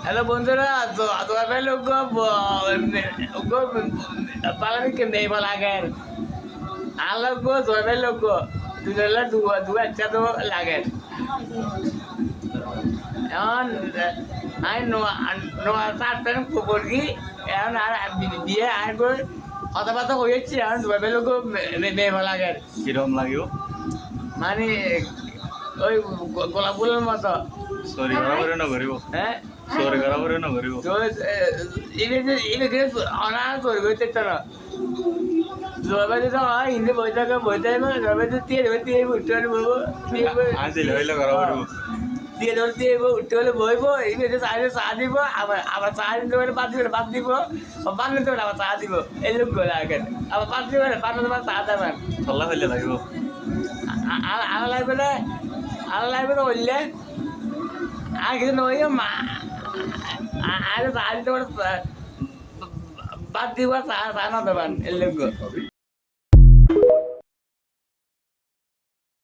hello বন্ধুরা, তো তোমার লোক পালানি কে নেই বলা আগের আর লোক তোমার লোক দুজনের দু একটা তো লাগের এখন আমি নোয়া চারটেন করি এখন আর দিয়ে আর করে কথাবার্তা হয়েছি এখন তোমার লোক নেই বলা আগের কিরম লাগিব মানে ওই গোলাপ ফুলের মতো চৰি কৰা কৰি নকৰিব হ্যাঁ চৰি কৰা কৰি নকৰিব তো ইবে অনার চুরি করতে না জলবায়ু তো হয় হিন্দি বই থাকে জলবায়ু দিয়ে দেবে দিয়ে উঠতে হলে বলবো আছিল হইলে কৰা কৰিব দিয়ে ধরে দিয়ে উঠতে হলে বইবো ইবে চাইলে চা দিব আবার চা দিতে পারে বাদ দিব বাদ নিতে পারে আবার চা দিব এরকম করে আগে আবার বাদ দিবে বাদ তোমার চা দেবেন চল্লা হইলে লাগিব আলা লাগবে না আলা লাগবে না বললে আর কিছু নয় মা আর চা দিতে পারে বাদ দিব চা না দেবেন এর লোক